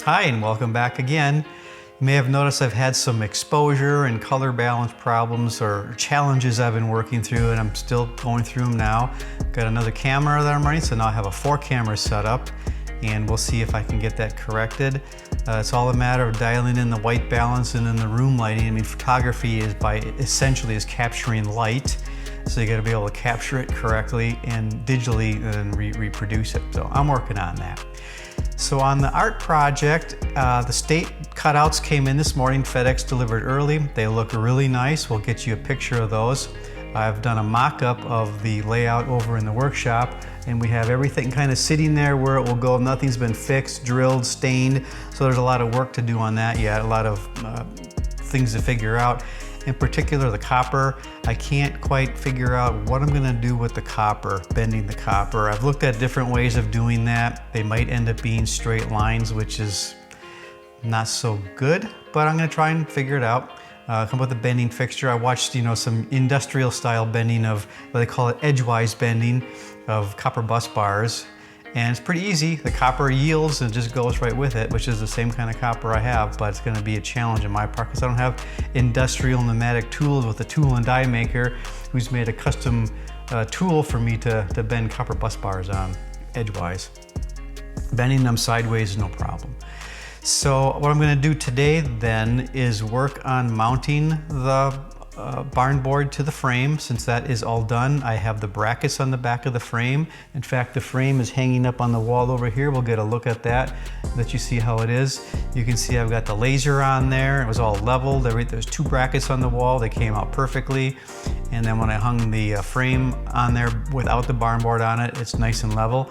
Hi, and welcome back again. You may have noticed I've had some exposure and color balance problems or challenges I've been working through, and I'm still going through them now. Got another camera that I'm running, so now I have a 4-camera setup, and we'll see if I can get that corrected. It's all a matter of dialing in the white balance and then the room lighting. I mean, photography is essentially capturing light, so you got to be able to capture it correctly and digitally and then reproduce it. So I'm working on that. So on the art project, the state cutouts came in this morning. FedEx delivered early. They look really nice. We'll get you a picture of those. I've done a mock-up of the layout over in the workshop, and we have everything kind of sitting there where it will go. Nothing's been fixed, drilled, stained, so there's a lot of work to do on that yet, a lot of things to figure out. In particular, the copper, I can't quite figure out what I'm gonna do with the copper, bending the copper. I've looked at different ways of doing that. They might end up being straight lines, which is not so good, but I'm gonna try and figure it out. Come up with a bending fixture. I watched, some industrial style bending of what they call it edgewise bending of copper bus bars. And it's pretty easy. The copper yields and just goes right with it, which is the same kind of copper I have, but it's going to be a challenge on my part because I don't have industrial pneumatic tools with a tool and die maker who's made a custom tool for me to bend copper bus bars on edgewise. Bending them sideways is no problem. So what I'm going to do today then is work on mounting the barn board to the frame. Since that is all done, I have the brackets on the back of the frame. In fact, the frame is hanging up on the wall over here. We'll get a look at that, let you see how it is. You can see I've got the laser on there. It was all leveled. There's 2 brackets on the wall. They came out perfectly. And then when I hung the frame on there without the barn board on it, it's nice and level.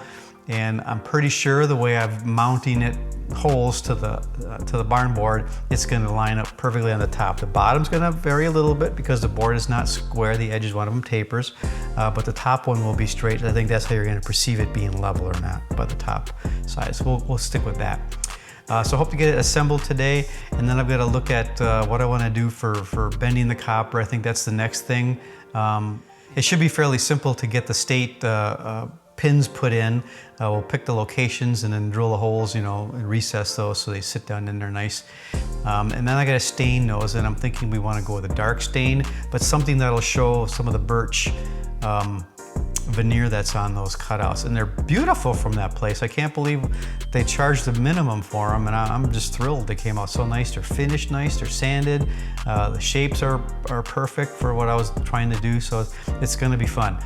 And I'm pretty sure the way I'm mounting it holes to the barn board, it's going to line up perfectly on the top. The bottom's going to vary a little bit because the board is not square. The edge is one of them tapers, but the top one will be straight. I think that's how you're going to perceive it being level or not by the top side. So we'll stick with that. So I hope to get it assembled today, and then I've got to look at what I want to do for bending the copper. I think that's the next thing. It should be fairly simple to get the state pins put in. We'll pick the locations and then drill the holes, and recess those so they sit down in there nice. And then I got to stain those, and I'm thinking we want to go with a dark stain, but something that'll show some of the birch veneer that's on those cutouts. And they're beautiful from that place. I can't believe they charged the minimum for them, and I'm just thrilled. They came out so nice. They're finished nice, they're sanded. The shapes are perfect for what I was trying to do, so it's gonna be fun.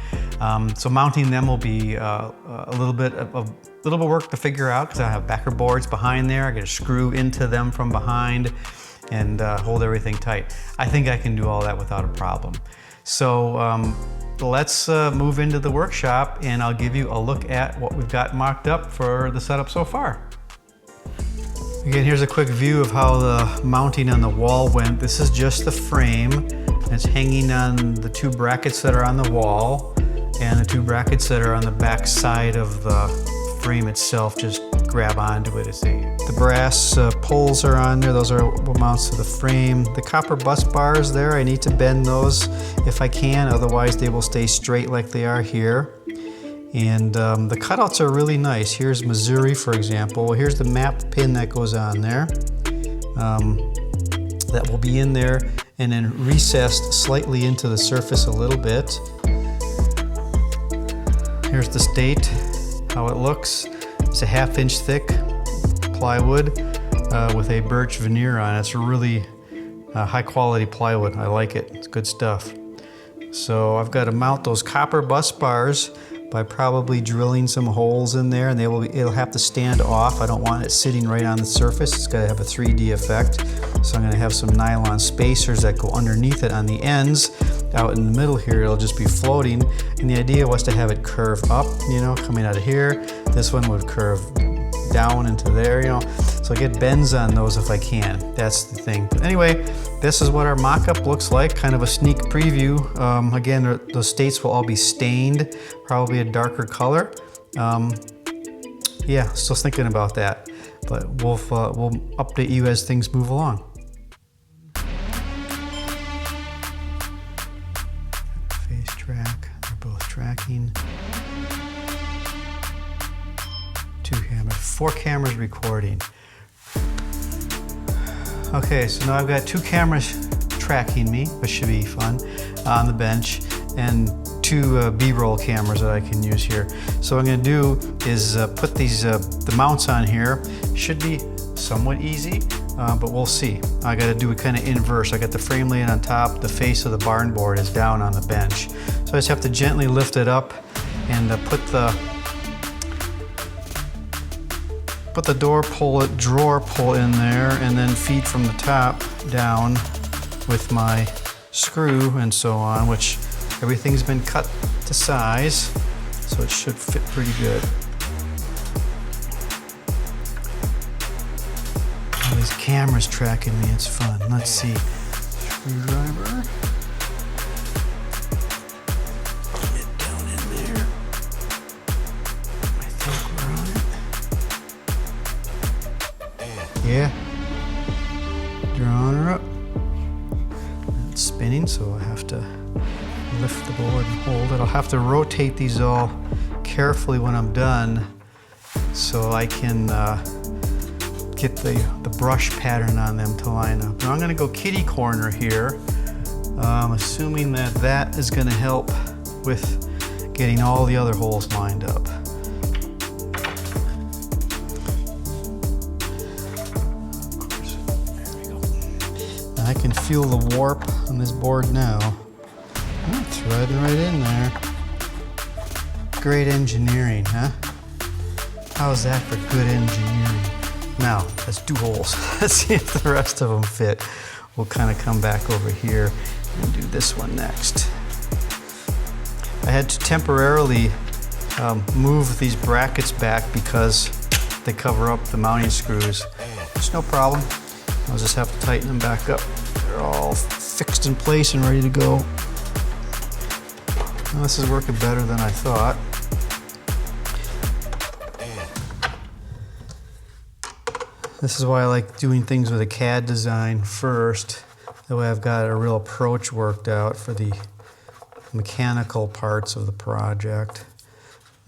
So mounting them will be a little bit of work to figure out because I have backer boards behind there. I got to screw into them from behind and hold everything tight. I think I can do all that without a problem. So let's move into the workshop, and I'll give you a look at what we've got mocked up for the setup so far. Again, here's a quick view of how the mounting on the wall went. This is just the frame. It's hanging on the 2 brackets that are on the wall and the 2 brackets that are on the back side of the frame itself. Just grab onto it. The brass poles are on there. Those are what mounts to the frame. The copper bus bars there, I need to bend those if I can, otherwise they will stay straight like they are here. And the cutouts are really nice. Here's Missouri, for example. Here's the map pin that goes on there. That will be in there and then recessed slightly into the surface a little bit. Here's the state, how it looks. It's a 1/2 inch thick plywood with a birch veneer on it. It's really high quality plywood. I like it. It's good stuff. So I've got to mount those copper bus bars by probably drilling some holes in there, and it'll have to stand off. I don't want it sitting right on the surface. It's got to have a 3D effect. So I'm going to have some nylon spacers that go underneath it on the ends. Out in the middle here, it'll just be floating. And the idea was to have it curve up, coming out of here. This one would curve down into there, So I get bends on those if I can. That's the thing. But anyway, this is what our mock-up looks like, kind of a sneak preview. Again, those states will all be stained, probably a darker color. Yeah, still thinking about that, but we'll update you as things move along. Face track, they're both tracking. 2 cameras, 4 cameras recording. Okay, so now I've got 2 cameras tracking me, which should be fun, on the bench, and 2 B-roll cameras that I can use here. So what I'm going to do is put these the mounts on here. Should be somewhat easy, but we'll see. I got to do it kind of inverse. I got the frame laying on top, the face of the barn board is down on the bench. So I just have to gently lift it up and put the drawer pull in there, and then feed from the top down with my screw and so on, which everything's been cut to size, so it should fit pretty good. All these cameras tracking me, it's fun. Let's see. Screwdriver. Get down in there. I think we're on it. Yeah. Drawing her up. It's spinning, so I have to lift the board and hold it. I'll have to rotate these all carefully when I'm done so I can get the brush pattern on them to line up. Now I'm going to go kitty corner here, assuming that is going to help with getting all the other holes lined up. I can feel the warp on this board now. Oh, threading right in there. Great engineering, huh? How's that for good engineering? Now, let's do holes. Let's see if the rest of them fit. We'll kind of come back over here and do this one next. I had to temporarily move these brackets back because they cover up the mounting screws. It's no problem. I'll just have to tighten them back up. They're all fixed in place and ready to go. Well, this is working better than I thought. This is why I like doing things with a CAD design first. That way I've got a real approach worked out for the mechanical parts of the project.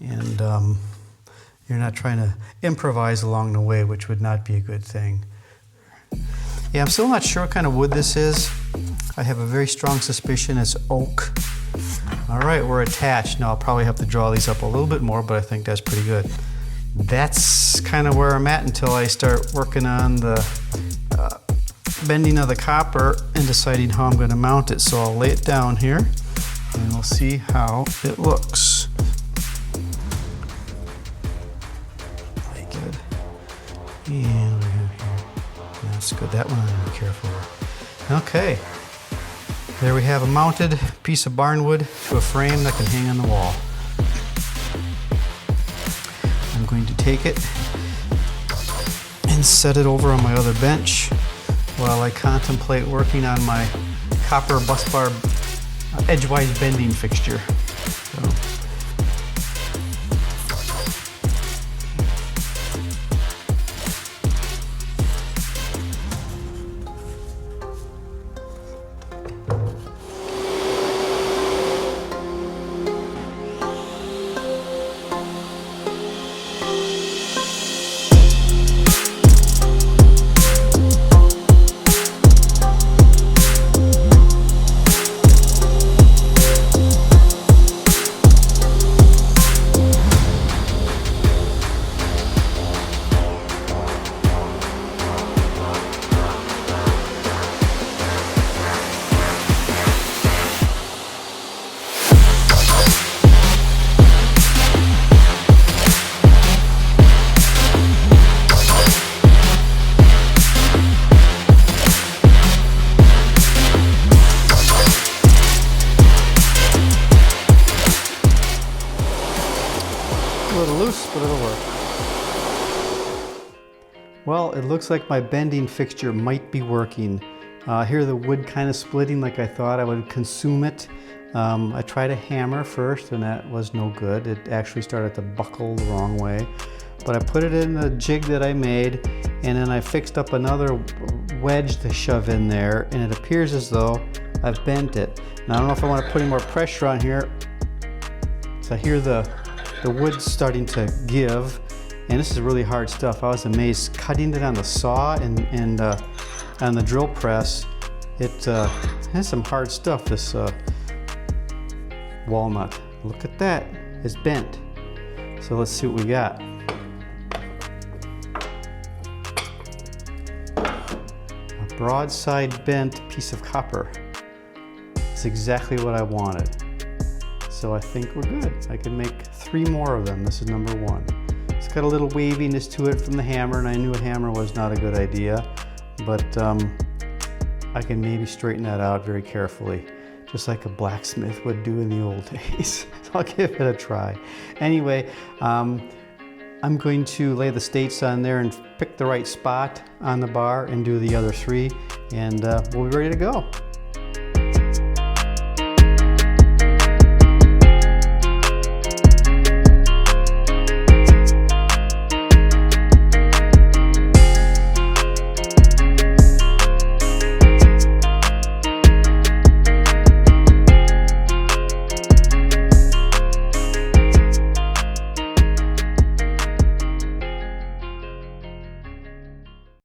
And you're not trying to improvise along the way, which would not be a good thing. Yeah, I'm still not sure what kind of wood this is. I have a very strong suspicion it's oak. All right, we're attached. Now I'll probably have to draw these up a little bit more, but I think that's pretty good. That's kind of where I'm at until I start working on the bending of the copper and deciding how I'm going to mount it. So I'll lay it down here and we'll see how it looks. Very good. And we're here. That's good. That one I'm going to be careful with. Okay. There we have a mounted piece of barnwood to a frame that can hang on the wall. I'm going to take it and set it over on my other bench while I contemplate working on my copper bus bar edgewise bending fixture. So. A little loose, but it'll work. Well, it looks like my bending fixture might be working. I hear the wood kind of splitting like I thought I would consume it. I tried a hammer first and that was no good. It actually started to buckle the wrong way. But I put it in the jig that I made and then I fixed up another wedge to shove in there and it appears as though I've bent it. Now I don't know if I want to put any more pressure on here. So I hear the wood's starting to give, and this is really hard stuff. I was amazed cutting it on the saw and on the drill press, it has some hard stuff, this walnut. Look at that, it's bent. So let's see what we got. A broadside bent piece of copper. It's exactly what I wanted. So I think we're good. I can make 3 more of them. This is number 1. It's got a little waviness to it from the hammer, and I knew a hammer was not a good idea, but I can maybe straighten that out very carefully, just like a blacksmith would do in the old days. So I'll give it a try. Anyway, I'm going to lay the States on there and pick the right spot on the bar and do the other 3, and we'll be ready to go.